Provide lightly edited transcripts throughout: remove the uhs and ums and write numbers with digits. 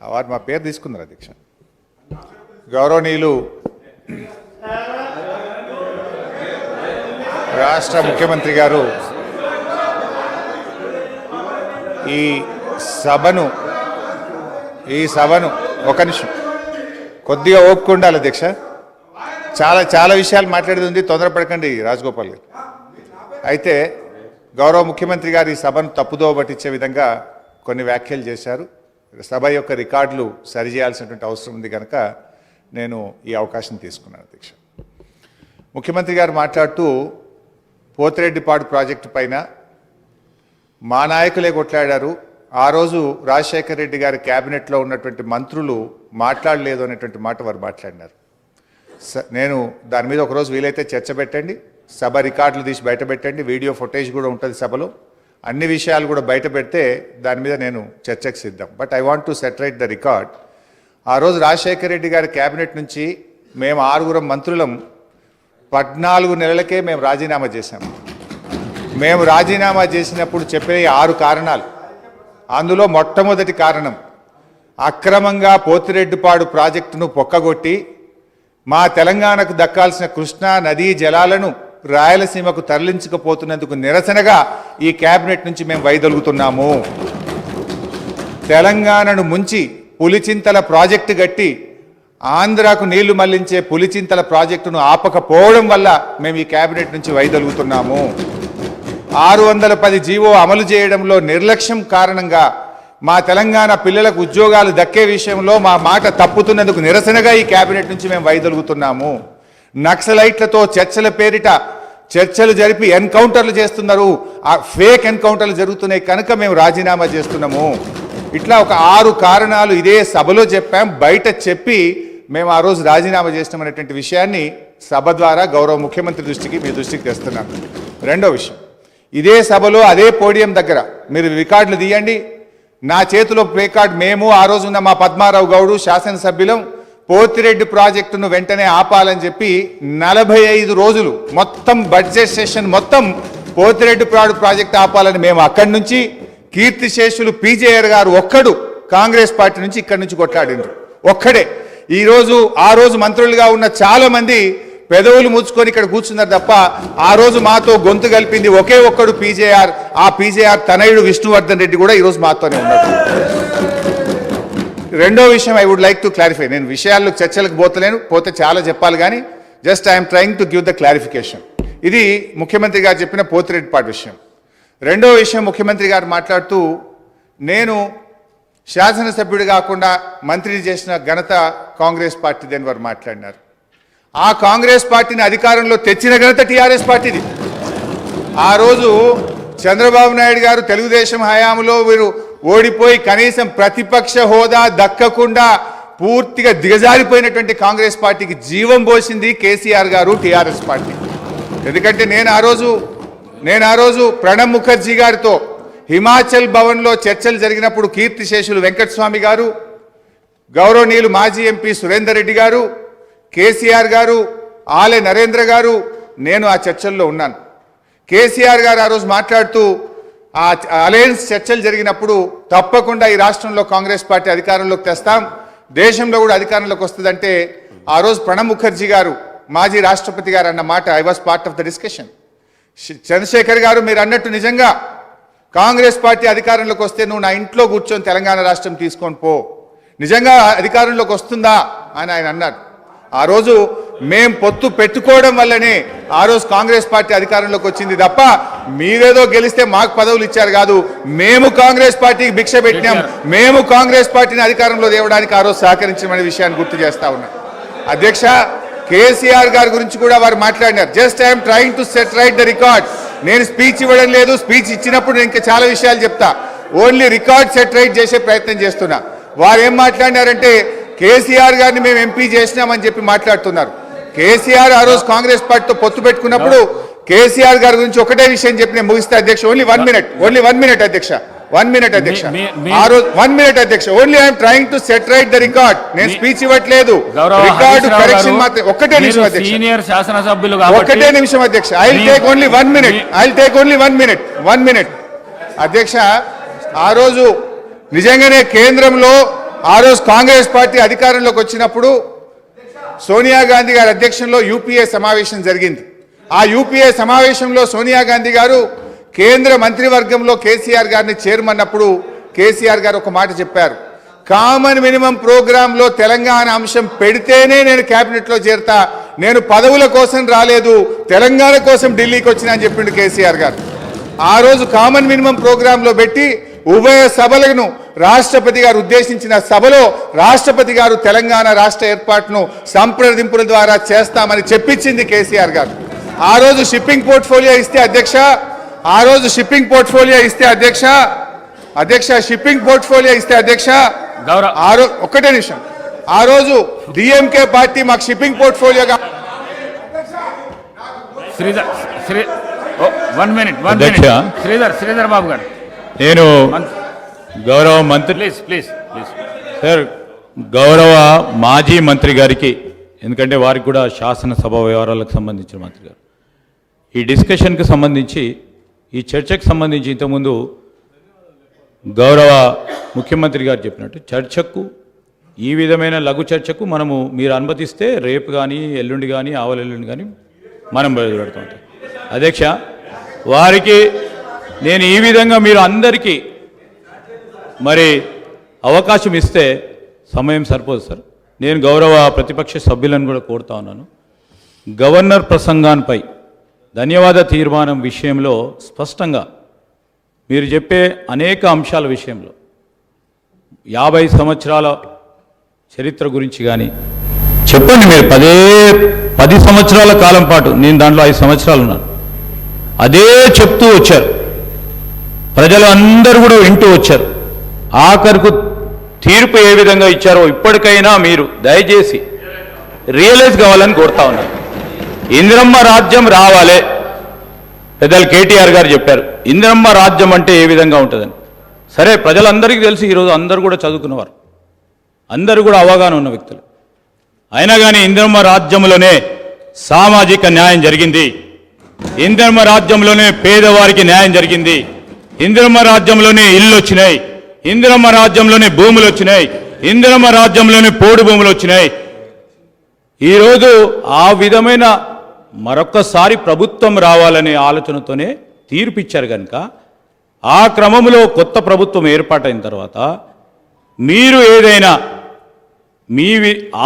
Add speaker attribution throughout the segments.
Speaker 1: వారు మా పేరు తీసుకున్నారు అధ్యక్ష. గౌరవనీయులు రాష్ట్ర ముఖ్యమంత్రి గారు ఈ సభను ఒక నిమిషం కొద్దిగా ఓపిక ఉండాలి అధ్యక్ష. చాలా విషయాలు మాట్లాడేది ఉంది, తొందరపడకండి రాజగోపాల్ గారు. అయితే గౌరవ ముఖ్యమంత్రి గారు ఈ సభను తప్పుదోవ పట్టించే విధంగా కొన్ని వ్యాఖ్యలు చేశారు. సభ యొక్క రికార్డులు సరిచేయాల్సినటువంటి అవసరం ఉంది కనుక నేను ఈ అవకాశం తీసుకున్నాను అధ్యక్ష. ముఖ్యమంత్రి గారు మాట్లాడుతూ పోతిరెడ్డిపాడు ప్రాజెక్టు పైన మా నాయకులే కొట్లాడారు, ఆ రోజు రాజశేఖర రెడ్డి గారి క్యాబినెట్లో ఉన్నటువంటి మంత్రులు మాట్లాడలేదు అనేటువంటి మాట వారు మాట్లాడినారు. నేను దాని మీద ఒకరోజు వీలైతే చర్చ పెట్టండి, సభ రికార్డులు తీసి బయట పెట్టండి, వీడియో ఫుటేజ్ కూడా ఉంటుంది సభలో, అన్ని విషయాలు కూడా బయట పెడితే దాని మీద నేను చర్చకు సిద్ధం. But I want to reiterate the record. ఆ రోజు రాజశేఖర రెడ్డి గారి క్యాబినెట్ నుంచి మేము 6 మంత్రులం 14 నెలలకే మేము రాజీనామా చేశాము. మేము రాజీనామా చేసినప్పుడు చెప్పే 6 కారణాలు, అందులో మొట్టమొదటి కారణం అక్రమంగా పోతిరెడ్డిపాడు ప్రాజెక్టును పొక్కగొట్టి మా తెలంగాణకు దక్కాల్సిన కృష్ణా నదీ జలాలను రాయలసీమకు తరలించకపోతున్నందుకు నిరసనగా ఈ క్యాబినెట్ నుంచి మేము వైదొలుగుతున్నాము. తెలంగాణను ముంచి పులిచింతల ప్రాజెక్టు గట్టి ఆంధ్రాకు నీళ్లు మళ్లించే పులిచింతల ప్రాజెక్టును ఆపకపోవడం వల్ల మేము ఈ క్యాబినెట్ నుంచి వైదొలుగుతున్నాము. 610 జీవో అమలు చేయడంలో నిర్లక్ష్యం కారణంగా మా తెలంగాణ పిల్లలకు ఉద్యోగాలు దక్కే విషయంలో మా మాట తప్పుతున్నందుకు నిరసనగా ఈ క్యాబినెట్ నుంచి మేము వైదొలుగుతున్నాము. నక్సలైట్లతో చర్చల పేరిట చర్చలు జరిపి ఎన్కౌంటర్లు చేస్తున్నారు, ఆ ఫేక్ ఎన్కౌంటర్లు జరుగుతున్నాయి కనుక మేము రాజీనామా చేస్తున్నాము. ఇట్లా ఒక 6 కారణాలు ఇదే సభలో చెప్పాం, బయట చెప్పి మేము ఆ రోజు రాజీనామా చేస్తామనేటువంటి విషయాన్ని సభ ద్వారా గౌరవ ముఖ్యమంత్రి దృష్టికి మీ దృష్టికి తెస్తున్నాను. రెండో విషయం, ఇదే సభలో అదే పోడియం దగ్గర మీరు రికార్డులు తీయండి, నా చేతిలో ప్లే కార్డ్, మేము ఆ రోజున్న మా పద్మారావు గౌడు శాసనసభ్యులం పోతిరెడ్డి ప్రాజెక్టును వెంటనే ఆపాలని చెప్పి 45 రోజులు మొత్తం బడ్జెట్ సెషన్ మొత్తం పోతిరెడ్డిపాడు ప్రాజెక్టు ఆపాలని మేము అక్కడి నుంచి కీర్తిశేషులు పీజేఆర్ గారు ఒక్కడు కాంగ్రెస్ పార్టీ నుంచి ఇక్కడి నుంచి కొట్లాడిండ్రు ఒక్కడే. ఆ రోజు మంత్రులుగా ఉన్న చాలా మంది పెదవులు ముచ్చుకొని ఇక్కడ కూర్చున్నారు తప్ప ఆ రోజు మాతో గొంతు కలిపింది ఒకే ఒక్కడు పీజేఆర్. ఆ పీజేఆర్ తనయుడు విష్ణువర్ధన్ రెడ్డి కూడా ఈరోజు మాతోనే ఉన్నాడు. రెండో విషయం I would like to clarify. నేను విషయాల్లో చర్చలకు పోతే చాలా చెప్పాలి కానీ just I'm trying to give the clarification. ఇది ముఖ్యమంత్రి గారు చెప్పిన పోతిరెడ్డిపాడు విషయం. రెండో విషయం, ముఖ్యమంత్రి గారు మాట్లాడుతూ నేను శాసనసభ్యుడు కాకుండా మంత్రిని చేసిన ఘనత కాంగ్రెస్ పార్టీది అని వారు మాట్లాడినారు. ఆ కాంగ్రెస్ పార్టీని అధికారంలో తెచ్చిన ఘనత టీఆర్ఎస్ పార్టీది. ఆ రోజు చంద్రబాబు నాయుడు గారు తెలుగుదేశం హయాంలో వీరు ఓడిపోయి కనీసం ప్రతిపక్ష హోదా దక్కకుండా పూర్తిగా దిగజారిపోయినటువంటి కాంగ్రెస్ పార్టీకి జీవం పోసింది కేసీఆర్ గారు, టీఆర్ఎస్ పార్టీ. ఎందుకంటే నేను ఆ రోజు ప్రణబ్ ముఖర్జీ గారితో హిమాచల్ భవన్లో చర్చలు జరిగినప్పుడు కీర్తిశేషులు వెంకటస్వామి గారు, గౌరవనీయులు మాజీ ఎంపీ సురేందర్ రెడ్డి గారు, కేసీఆర్ గారు, ఆలే నరేంద్ర గారు, నేను ఆ చర్చల్లో ఉన్నాను. కేసీఆర్ గారు ఆ రోజు మాట్లాడుతూ ఆ అలయన్స్ చర్చలు జరిగినప్పుడు తప్పకుండా ఈ రాష్ట్రంలో కాంగ్రెస్ పార్టీ అధికారంలోకి తెస్తాం, దేశంలో కూడా అధికారంలోకి వస్తుందంటే ఆ రోజు ప్రణబ్ ముఖర్జీ గారు మాజీ రాష్ట్రపతి గారు అన్న మాట I was part of the discussion. Chandrashekar garu మీరు అన్నట్టు నిజంగా కాంగ్రెస్ పార్టీ అధికారంలోకి వస్తే నువ్వు నా ఇంట్లో కూర్చొని తెలంగాణ రాష్ట్రం తీసుకొని పో, నిజంగా అధికారంలోకి వస్తుందా అని ఆయన అన్నారు. ఆ రోజు మేం పొత్తు పెట్టుకోవడం వల్లనే ఆ రోజు కాంగ్రెస్ పార్టీ అధికారంలోకి వచ్చింది తప్ప మీరేదో గెలిస్తే మాకు పదవులు ఇచ్చారు కాదు. మేము కాంగ్రెస్ పార్టీకి భిక్ష పెట్టినాం, మేము కాంగ్రెస్ పార్టీని అధికారంలో తేవడానికి ఆ రోజు సహకరించమనే విషయాన్ని గుర్తు చేస్తా ఉన్నాం. అధ్యక్ష, కేసీఆర్ గారి గురించి కూడా వారు మాట్లాడినారు. Just I'm trying to set right the record. నేను స్పీచ్ ఇవ్వడం లేదు, స్పీచ్ ఇచ్చినప్పుడు నేను ఇంకా చాలా విషయాలు చెప్తా, ఓన్లీ రికార్డ్ సెట్ రైట్ చేసే ప్రయత్నం చేస్తున్నా. వారు ఏం మాట్లాడినారంటే కేసీఆర్ గారిని మేము ఎంపీ చేసినామని చెప్పి మాట్లాడుతున్నారు. కేసీఆర్ ఆ రోజు కాంగ్రెస్ పార్టీతో పొత్తు పెట్టుకున్నప్పుడు కేసీఆర్ గారి గురించి ఒకటే విషయం చెప్పి నేను ముగిస్తా అధ్యక్ష. ఓన్లీ వన్ మినిట్ అధ్యక్ష. 1 minute అధ్యక్ష. ఆ రోజు 1 minute అధ్యక్ష. Only I'm trying to set right the record. నేను స్పీచ్ ఇవ్వట్లేదు, రికార్డు కరెక్షన్ మాత్రం. ఒక్కటే నిమిషం అధ్యక్ష, సీనియర్ శాసనసభ్యులు ఒక్కటే నిమిషం అధ్యక్ష. I will take only 1 minute అధ్యక్ష. ఆ రోజు నిజంగానే కేంద్రంలో ఆ రోజు కాంగ్రెస్ పార్టీ అధికారంలోకి వచ్చినప్పుడు సోనియా గాంధీ గారి అధ్యక్షంలో యూపీఏ సమావేశం జరిగింది. ఆ యూపీఏ సమావేశంలో సోనియా గాంధీ గారు కేంద్ర మంత్రివర్గంలో కేసీఆర్ గారిని చేరమన్నప్పుడు కేసీఆర్ గారు ఒక మాట చెప్పారు, కామన్ మినిమం ప్రోగ్రాంలో తెలంగాణ అంశం పెడితేనే నేను క్యాబినెట్లో చేరతా, నేను పదవుల కోసం రాలేదు, తెలంగాణ కోసం ఢిల్లీకి వచ్చినా అని చెప్పిండు కేసీఆర్ గారు. ఆ రోజు కామన్ మినిమం ప్రోగ్రాంలో పెట్టి ఉభయ సభలను రాష్ట్రపతి గారు ఉద్దేశించిన సభలో రాష్ట్రపతి గారు తెలంగాణ రాష్ట్ర ఏర్పాటును సంప్రదింపుల ద్వారా చేస్తామని చెప్పించింది కేసీఆర్ గారు. ఆ రోజు షిప్పింగ్ పోర్ట్ఫోలియో ఇస్తే అధ్యక్ష, ఆ రోజు షిప్పింగ్ పోర్ట్ఫోలియో ఇస్తే అధ్యక్ష షిప్పింగ్ పోర్ట్ఫోలియో ఇస్తే అధ్యక్ష ఒక్కటే నిమిషం, ఆ రోజు డిఎంకే పార్టీ మాకు షిప్పింగ్ పోర్ట్ఫోలియోగా
Speaker 2: శ్రీధర్ బాబు గారు,
Speaker 3: నేను గౌరవ మంత్రి
Speaker 2: ప్లీజ్
Speaker 3: సార్, గౌరవ మాజీ మంత్రి గారికి, ఎందుకంటే వారికి కూడా శాసనసభ వ్యవహారాలకు సంబంధించిన మంత్రి గారు, ఈ డిస్కషన్కి సంబంధించి ఈ చర్చకు సంబంధించి ఇంతకుముందు గౌరవ ముఖ్యమంత్రి గారు చెప్పినట్టు చర్చకు, ఈ విధమైన లఘు చర్చకు మనము మీరు అనుమతిస్తే రేపు కానీ ఎల్లుండి కానీ ఆవలెల్లుండి కానీ మనం బయలుపెడతాం. అధ్యక్ష, వారికి నేను ఈ విధంగా మీరు అందరికీ మరి అవకాశం ఇస్తే సమయం సరిపోదు సార్. నేను గౌరవ ప్రతిపక్ష సభ్యులను కూడా కోరుతా ఉన్నాను, గవర్నర్ ప్రసంగాన్పై ధన్యవాద తీర్మానం విషయంలో స్పష్టంగా మీరు చెప్పే అనేక అంశాల విషయంలో 50 సంవత్సరాల చరిత్ర గురించి కానీ చెప్పండి. మీరు 10 సంవత్సరాల కాలం పాటు, నేను దాంట్లో 5 సంవత్సరాలు ఉన్నాను, అదే చెప్తూ వచ్చారు, ప్రజలు అందరూ కూడా వింటూ వచ్చారు. ఆఖరుకు తీర్పు ఏ విధంగా ఇచ్చారో ఇప్పటికైనా మీరు దయచేసి రియలైజ్ కావాలని కోరుతా ఉన్నారు. ఇందిరమ్మ రాజ్యం రావాలి. పెద్దలు కేటీఆర్ గారు చెప్పారు ఇందిరమ్మ రాజ్యం అంటే ఏ విధంగా ఉంటుందని. సరే, ప్రజలందరికీ తెలిసి ఈరోజు అందరూ కూడా చదువుకున్నవారు, అందరూ కూడా అవగాహన ఉన్న వ్యక్తులు. అయినా కానీ ఇందిరమ్మ రాజ్యంలోనే సామాజిక న్యాయం జరిగింది, ఇందిరమ్మ రాజ్యంలోనే పేదవారికి న్యాయం జరిగింది, ఇందిరమ్మ రాజ్యంలోనే ఇల్లు వచ్చినాయి, ఇందిరమ్మ రాజ్యంలోనే భూములు వచ్చినాయి, ఇందిరమ్మ రాజ్యంలోనే పోడు భూములు వచ్చినాయి. ఈరోజు ఆ విధమైన మరొక్కసారి ప్రభుత్వం రావాలనే ఆలోచనతోనే తీర్పిచ్చారు కనుక, ఆ క్రమంలో కొత్త ప్రభుత్వం ఏర్పాటైన తర్వాత మీరు ఏదైనా మీ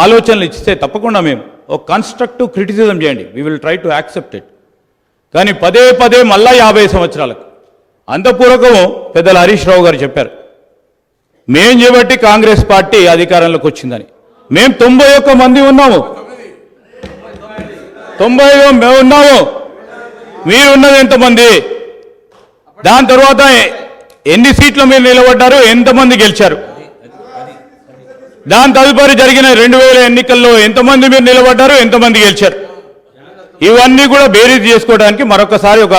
Speaker 3: ఆలోచనలు ఇస్తే తప్పకుండా మేము ఒక కన్స్ట్రక్టివ్ క్రిటిసిజం చేయండి, we will try to accept it. కానీ పదే మళ్ళా 50 సంవత్సరాలకు అంతపూర్వకం పెద్దలు హరీష్ రావు గారు చెప్పారు, మేం చేయబట్టి కాంగ్రెస్ పార్టీ అధికారంలోకి వచ్చిందని. మేము 91 మంది ఉన్నాము, 90 మేము ఉన్నాము, మీరు ఉన్నది ఎంతమంది? దాని తర్వాత ఎన్ని సీట్లు మీరు నిలబడ్డారు, ఎంతమంది గెలిచారు? దాని తదుపరి జరిగిన 2000 ఎన్నికల్లో ఎంతమంది మీరు నిలబడ్డారు, ఎంతమంది గెలిచారు? ఇవన్నీ కూడా బేరీజ్ చేసుకోవడానికి మరొకసారి ఒక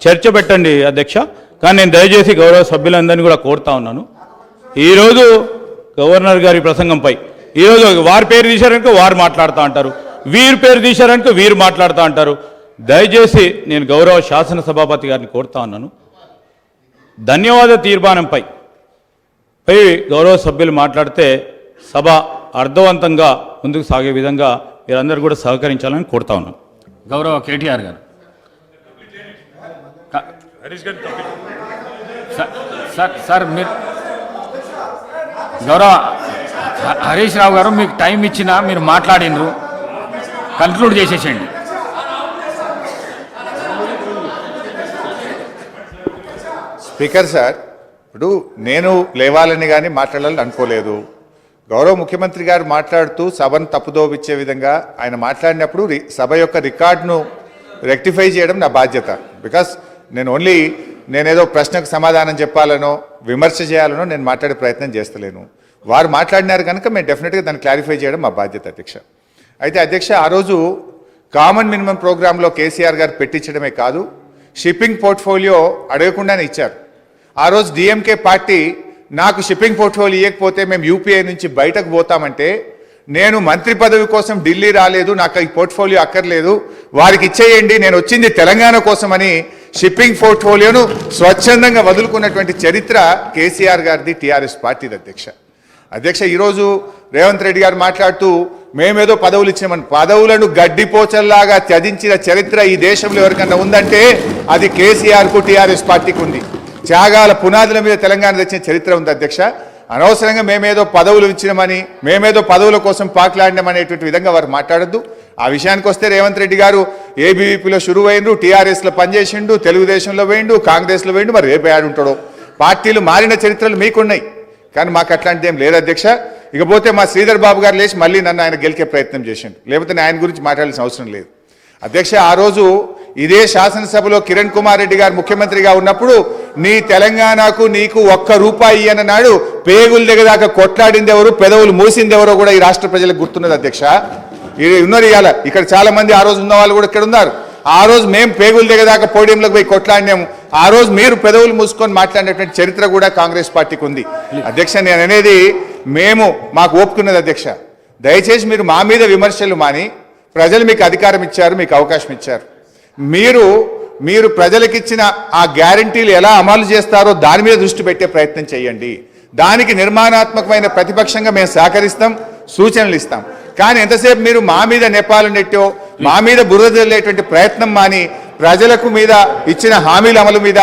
Speaker 3: చర్చ పెట్టండి అధ్యక్ష. కానీ నేను దయచేసి గౌరవ సభ్యులందరినీ కూడా కోరుతా ఉన్నాను, ఈరోజు గవర్నర్ గారి ప్రసంగంపై ఈరోజు వారి పేరు తీశారనుకో వారు మాట్లాడుతూ అంటారు, వీరి పేరు తీశారనుకో వీరు మాట్లాడుతూ అంటారు. దయచేసి నేను గౌరవ శాసనసభాపతి గారిని కోరుతా ఉన్నాను, ధన్యవాద తీర్మానంపై గౌరవ సభ్యులు మాట్లాడితే సభ అర్థవంతంగా ముందుకు సాగే విధంగా మీరందరూ కూడా సహకరించాలని కోరుతా ఉన్నాను.
Speaker 2: గౌరవ కేటీఆర్ గారు, సార్ మీరు గౌరవ హరీష్ రావు గారు మీకు టైం ఇచ్చినా మీరు మాట్లాడినరు, కన్క్లూడ్ చేసేసేయండి.
Speaker 1: స్పీకర్ సార్, ఇప్పుడు నేను లేవాలని కానీ మాట్లాడాలని అనుకోలేదు. గౌరవ ముఖ్యమంత్రి గారు మాట్లాడుతూ సభను తప్పుదోవిచ్చే విధంగా ఆయన మాట్లాడినప్పుడు సభ యొక్క రికార్డును రెక్టిఫై చేయడం నా బాధ్యత. బికాస్ నేనేదో ప్రశ్నకు సమాధానం చెప్పాలనో విమర్శ చేయాలనో నేను మాట్లాడే ప్రయత్నం చేస్తలేను. వారు మాట్లాడినారు కనుక మేము డెఫినెట్గా దాన్ని క్లారిఫై చేయడం మా బాధ్యత అధ్యక్ష. అయితే అధ్యక్ష, ఆ రోజు కామన్ మినిమం ప్రోగ్రాంలో కేసీఆర్ గారు పెట్టించడమే కాదు, షిప్పింగ్ పోర్ట్ఫోలియో అడగకుండానే ఇచ్చారు. ఆ రోజు డిఎంకే పార్టీ నాకు షిప్పింగ్ పోర్ట్ఫోలియో ఇవ్వకపోతే మేము యూపీఐ నుంచి బయటకు పోతామంటే, నేను మంత్రి పదవి కోసం ఢిల్లీ రాలేదు, నాకు ఈ పోర్ట్ఫోలియో అక్కర్లేదు, వారికి ఇచ్చేయండి, నేను వచ్చింది తెలంగాణ కోసమని షిప్పింగ్ పోర్ట్ఫోలియోను స్వచ్ఛందంగా వదులుకున్నటువంటి చరిత్ర కేసీఆర్ గారిది, టీఆర్ఎస్ పార్టీది అధ్యక్ష. అధ్యక్ష, ఈరోజు రేవంత్ రెడ్డి గారు మాట్లాడుతూ మేమేదో పదవులు ఇచ్చామని, పదవులను గడ్డిపోచల్లాగా త్యజించిన చరిత్ర ఈ దేశంలో ఎవరికన్నా ఉందంటే అది కేసీఆర్కు టీఆర్ఎస్ పార్టీకి ఉంది. త్యాగాల పునాదుల మీద తెలంగాణ తెచ్చిన చరిత్ర ఉంది అధ్యక్ష. అనవసరంగా మేమేదో పదవులు ఇచ్చినామని, మేమేదో పదవుల కోసం పాకులాడినామనేటువంటి విధంగా వారు మాట్లాడద్దు. ఆ విషయానికి వస్తే రేవంత్ రెడ్డి గారు ఏబీవీపీలో షురువు అయిండు, టీఆర్ఎస్లో పనిచేసిండు, తెలుగుదేశంలో వేయండు, కాంగ్రెస్లో వేయండు, మరి రేపు ఉంటాడో. పార్టీలు మారిన చరిత్రలు మీకున్నాయి, కానీ మాకు అట్లాంటిది ఏం లేదు అధ్యక్ష. ఇకపోతే మా శ్రీధర్ బాబు గారు లేచి మళ్ళీ నన్ను ఆయన గెలికే ప్రయత్నం చేసిండు, లేకపోతే ఆయన గురించి మాట్లాడాల్సిన అవసరం లేదు అధ్యక్ష. ఆ రోజు ఇదే శాసనసభలో కిరణ్ కుమార్ రెడ్డి గారు ముఖ్యమంత్రిగా ఉన్నప్పుడు నీ తెలంగాణకు నీకు ₹1 అన్నాడు. పేగులు దిగదాకా కొట్లాడింది ఎవరు, పెదవులు మూసింది ఎవరో కూడా ఈ రాష్ట్ర ప్రజలకు గుర్తున్నది అధ్యక్ష. ఉన్నారు ఇవాళ ఇక్కడ చాలా మంది, ఆ రోజు ఉన్న వాళ్ళు కూడా ఇక్కడ ఉన్నారు. ఆ రోజు మేము పేగులు దిగదాకా పోడియంలోకి పోయి కొట్లాడినాము, ఆ రోజు మీరు పెదవులు మూసుకొని మాట్లాడినటువంటి చరిత్ర కూడా కాంగ్రెస్ పార్టీకి ఉంది అధ్యక్ష. నేను అనేది మాకు ఓపుకున్నది అధ్యక్ష. దయచేసి మీరు మా మీద విమర్శలు మాని, ప్రజలు మీకు అధికారం ఇచ్చారు, మీకు అవకాశం ఇచ్చారు, మీరు ప్రజలకిచ్చిన ఆ గ్యారంటీలు ఎలా అమలు చేస్తారో దాని మీద దృష్టి పెట్టే ప్రయత్నం చేయండి. దానికి నిర్మాణాత్మకమైన ప్రతిపక్షంగా మేము సహకరిస్తాం, సూచనలు ఇస్తాం. కానీ ఎంతసేపు మీరు మా మీద నెపాలు నెట్టో, మా మీద బురద జల్లేటువంటి ప్రయత్నం మాని ప్రజలకు మీద ఇచ్చిన హామీల అమలు మీద,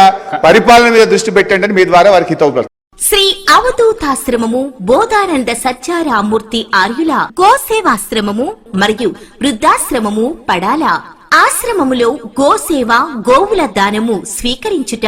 Speaker 1: పరిపాలన మీద దృష్టి పెట్టండి అని మీ ద్వారా వారికి హితవు.
Speaker 4: శ్రీ అవధూతాశ్రమము, బోధానంద సత్యారామూర్తి ఆర్యుల గోసేవాశ్రమము మరియు వృద్ధాశ్రమము పడాల. ఆశ్రమములో గోసేవ, గోవుల దానము స్వీకరించుట,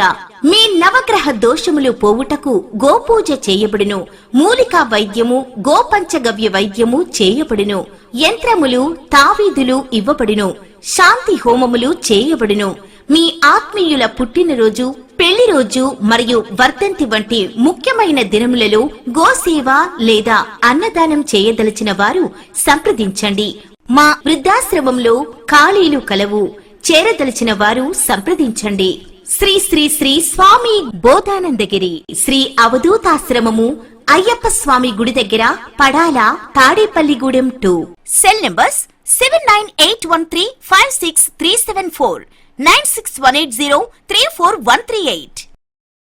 Speaker 4: మీ నవగ్రహ దోషములు పోవుటకు గోపూజ చేయబడును. మూలికా వైద్యము, గోపంచగవ్య వైద్యము చేయబడును. యంత్రములు, తావీదులు ఇవ్వబడును. శాంతి హోమములు చేయబడును. మీ ఆత్మీయుల పుట్టినరోజు, పెళ్లి రోజు మరియు వర్ధంతి వంటి ముఖ్యమైన దినములలో గోసేవ లేదా అన్నదానం చేయదలిచిన వారు సంప్రదించండి. మా వృద్ధాశ్రమంలో ఖాళీలు కలవు. చేరదలిచిన వారు సంప్రదించండి. శ్రీ శ్రీ శ్రీ స్వామి బోధానందగిరి శ్రీ అవధూతాశ్రమము, అయ్యప్ప స్వామి గుడి దగ్గర, పడాల, తాడేపల్లిగూడెం 2. Cell numbers 7981356374, 9618034 138.